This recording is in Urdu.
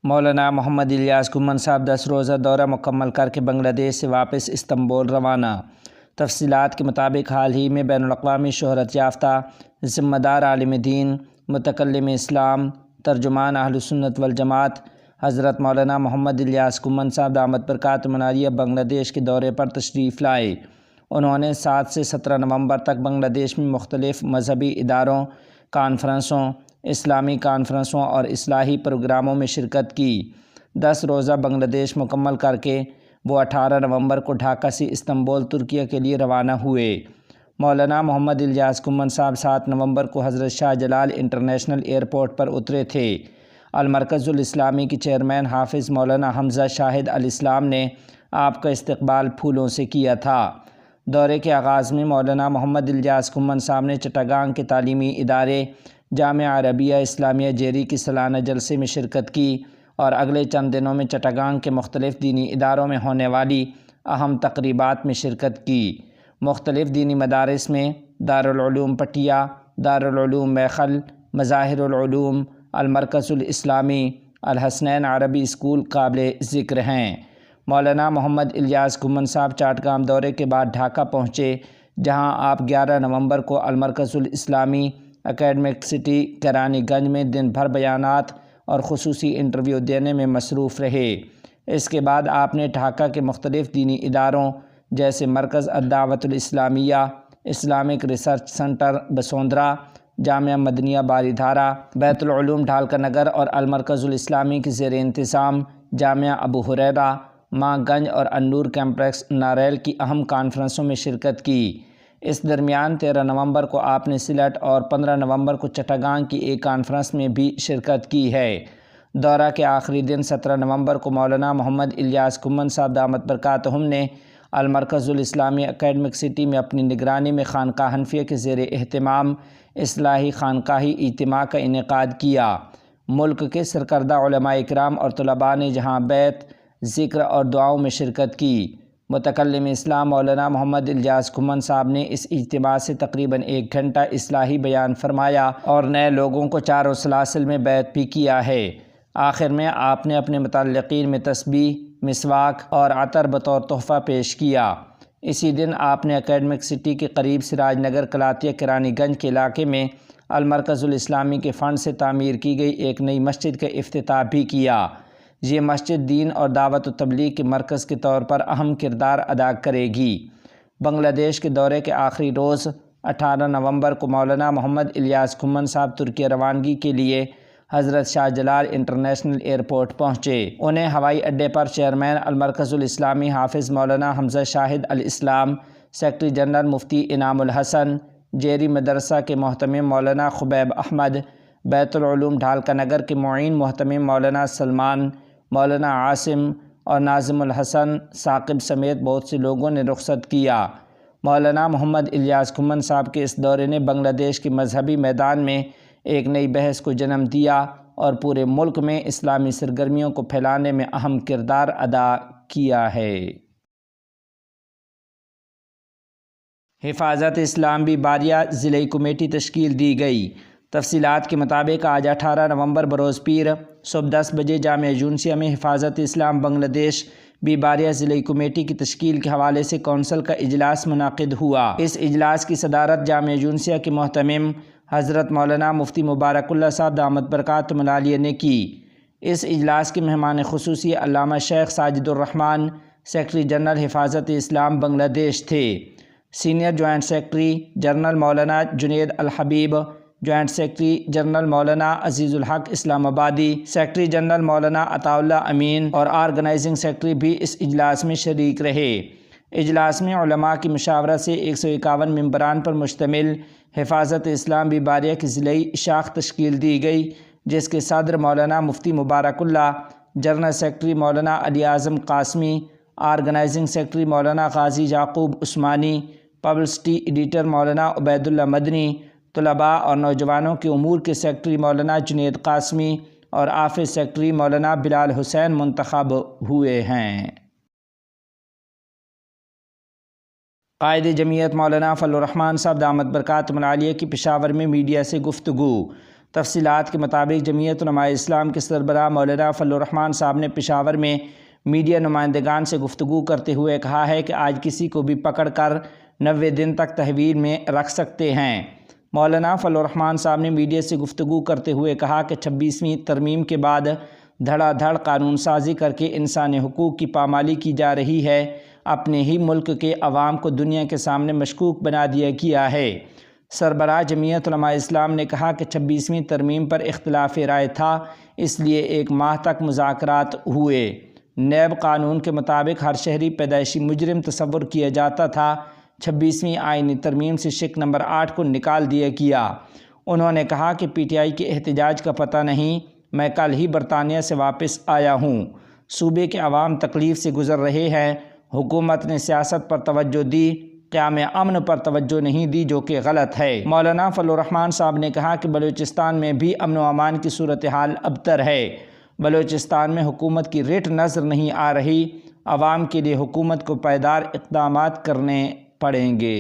مولانا محمد الیاس کمن صاحب 10 روزہ دورہ مکمل کر کے بنگلہ دیش سے واپس استنبول روانہ۔ تفصیلات کے مطابق حال ہی میں بین الاقوامی شہرت یافتہ ذمہ دار عالم دین، متکلم اسلام، ترجمان اہل سنت والجماعت حضرت مولانا محمد الیاس کمن صاحب دامت برکاتہ العالیہ بنگلہ دیش کے دورے پر تشریف لائے۔ انہوں نے 7 سے 17 نومبر تک بنگلہ دیش میں مختلف مذہبی اداروں، کانفرنسوں، اسلامی کانفرنسوں اور اصلاحی پروگراموں میں شرکت کی۔ 10 روزہ بنگلہ دیش مکمل کر کے وہ 18 نومبر کو ڈھاکہ سے استنبول ترکیہ کے لیے روانہ ہوئے۔ مولانا محمد الیاس کمن صاحب 7 نومبر کو حضرت شاہ جلال انٹرنیشنل ایئرپورٹ پر اترے تھے۔ المرکز الاسلامی کے چیئرمین حافظ مولانا حمزہ شاہد الاسلام نے آپ کا استقبال پھولوں سے کیا تھا۔ دورے کے آغاز میں مولانا محمد الیاس کمن صاحب نے چٹاگانگ کے تعلیمی ادارے جامعہ عربیہ اسلامیہ جیری کی سالانہ جلسے میں شرکت کی اور اگلے چند دنوں میں چٹاگانگ کے مختلف دینی اداروں میں ہونے والی اہم تقریبات میں شرکت کی۔ مختلف دینی مدارس میں دارالعلوم پٹیا، دارالعلوم میخل، مظاہر العلوم، المرکز الاسلامی، الحسنین عربی اسکول قابل ذکر ہیں۔ مولانا محمد الیاس کمن صاحب چٹگام دورے کے بعد ڈھاکہ پہنچے، جہاں آپ 11 نومبر کو المرکز الاسلامی اکیڈمک سٹی کیرانی گنج میں دن بھر بیانات اور خصوصی انٹرویو دینے میں مصروف رہے۔ اس کے بعد آپ نے ڈھاکہ کے مختلف دینی اداروں جیسے مرکز الدعوت الاسلامیہ، اسلامک ریسرچ سنٹر بسوندرا، جامعہ مدنیہ باریدھارا، بیت العلوم ڈھالکا نگر اور المرکز الاسلامی کے زیر انتظام جامعہ ابو ہریرہ، ماں گنج اور النور کمپلیکس ناریل کی اہم کانفرنسوں میں شرکت کی۔ اس درمیان 13 نومبر کو آپ نے سلٹ اور 15 نومبر کو چٹاگانگ کی ایک کانفرنس میں بھی شرکت کی ہے۔ دورہ کے آخری دن 17 نومبر کو مولانا محمد الیاس کمن صاحب دامت برکاتہم نے المرکز الاسلامی اکیڈمک سٹی میں اپنی نگرانی میں خانقاہ حنفیہ کے زیر اہتمام اصلاحی خانقاہی اجتماع کا انعقاد کیا۔ ملک کے سرکردہ علماء کرام اور طلباء نے جہاں بیت، ذکر اور دعاؤں میں شرکت کی۔ متکلم اسلام مولانا محمد الیاس کمن صاحب نے اس اجتماع سے تقریباً 1 گھنٹہ اصلاحی بیان فرمایا اور نئے لوگوں کو چاروں سلاسل میں بیعت بھی کیا ہے۔ آخر میں آپ نے اپنے متعلقین میں تسبیح، مسواک اور عطر بطور تحفہ پیش کیا۔ اسی دن آپ نے اکیڈمک سٹی کے قریب سراج نگر کلاتیہ کیرانی گنج کے علاقے میں المرکز الاسلامی کے فنڈ سے تعمیر کی گئی ایک نئی مسجد کا افتتاح بھی کیا۔ یہ مسجد دین اور دعوت و تبلیغ کے مرکز کے طور پر اہم کردار ادا کرے گی۔ بنگلہ دیش کے دورے کے آخری روز 18 نومبر کو مولانا محمد الیاس کمن صاحب ترکیہ روانگی کے لیے حضرت شاہ جلال انٹرنیشنل ایئرپورٹ پہنچے۔ انہیں ہوائی اڈے پر چیئرمین المرکز الاسلامی حافظ مولانا حمزہ شاہد الاسلام، سیکرٹری جنرل مفتی انعام الحسن، جیری مدرسہ کے محتمم مولانا خبیب احمد، بیت العلوم ڈھالکا نگر کے معین محتمم مولانا سلمان، مولانا عاصم اور ناظم الحسن ثاقب سمیت بہت سے لوگوں نے رخصت کیا۔ مولانا محمد الیاس کمن صاحب کے اس دورے نے بنگلہ دیش کے مذہبی میدان میں ایک نئی بحث کو جنم دیا اور پورے ملک میں اسلامی سرگرمیوں کو پھیلانے میں اہم کردار ادا کیا ہے۔ حفاظت اسلام بھی باریہ ضلعی کمیٹی تشکیل دی گئی۔ تفصیلات کے مطابق آج 18 نومبر بروز پیر صبح 10 بجے جامعہ یونسیہ میں حفاظت اسلام بنگلہ دیش بی باریہ ضلعی کمیٹی کی تشکیل کے حوالے سے کونسل کا اجلاس منعقد ہوا۔ اس اجلاس کی صدارت جامعہ یونسیہ کے محتمم حضرت مولانا مفتی مبارک اللہ صاحب دامت برکاتہم العالیہ نے کی۔ اس اجلاس کے مہمان خصوصی علامہ شیخ ساجد الرحمن، سیکرٹری جنرل حفاظت اسلام بنگلہ دیش تھے۔ سینئر جوائنٹ سیکرٹری جنرل مولانا جنید الحبیب، جوائنٹ سیکرٹری جنرل مولانا عزیز الحق اسلام آبادی، سیکرٹری جنرل مولانا عطا اللہ امین اور آرگنائزنگ سیکرٹری بھی اس اجلاس میں شریک رہے۔ اجلاس میں علماء کی مشاورت سے 151 ممبران پر مشتمل حفاظت اسلام بی باریہ کی ضلعی شاخ تشکیل دی گئی، جس کے صدر مولانا مفتی مبارک اللہ، جنرل سیکرٹری مولانا علی اعظم قاسمی، آرگنائزنگ سیکرٹری مولانا غازی یعقوب عثمانی، پبلسٹی ایڈیٹر مولانا عبید اللہ مدنی، طلباء اور نوجوانوں کے امور کے سیکرٹری مولانا جنید قاسمی اور آفس سیکرٹری مولانا بلال حسین منتخب ہوئے ہیں۔ قائد جمعیت مولانا فضل الرحمن صاحب دامت برکاتہم العالیہ کی پشاور میں میڈیا سے گفتگو۔ تفصیلات کے مطابق جمعیت علماء اسلام کے سربراہ مولانا فضل الرحمان صاحب نے پشاور میں میڈیا نمائندگان سے گفتگو کرتے ہوئے کہا ہے کہ آج کسی کو بھی پکڑ کر 90 دن تک تحویل میں رکھ سکتے ہیں۔ مولانا فضل الرحمان صاحب نے میڈیا سے گفتگو کرتے ہوئے کہا کہ 26ویں ترمیم کے بعد دھڑا دھڑ قانون سازی کر کے انسانی حقوق کی پامالی کی جا رہی ہے۔ اپنے ہی ملک کے عوام کو دنیا کے سامنے مشکوک بنا دیا گیا ہے۔ سربراہ جمعیت علماء اسلام نے کہا کہ 26ویں ترمیم پر اختلاف رائے تھا، اس لیے 1 ماہ تک مذاکرات ہوئے۔ نیب قانون کے مطابق ہر شہری پیدائشی مجرم تصور کیا جاتا تھا۔ 26ویں آئینی ترمیم سے شق نمبر 8 کو نکال دیا گیا۔ انہوں نے کہا کہ پی ٹی آئی کے احتجاج کا پتہ نہیں، میں کل ہی برطانیہ سے واپس آیا ہوں۔ صوبے کے عوام تکلیف سے گزر رہے ہیں۔ حکومت نے سیاست پر توجہ دی، قیام امن پر توجہ نہیں دی، جو کہ غلط ہے۔ مولانا فضل الرحمان صاحب نے کہا کہ بلوچستان میں بھی امن و امان کی صورتحال ابتر ہے۔ بلوچستان میں حکومت کی رٹ نظر نہیں آ رہی۔ عوام کے لیے حکومت کو پائیدار اقدامات کرنے پڑیں گے۔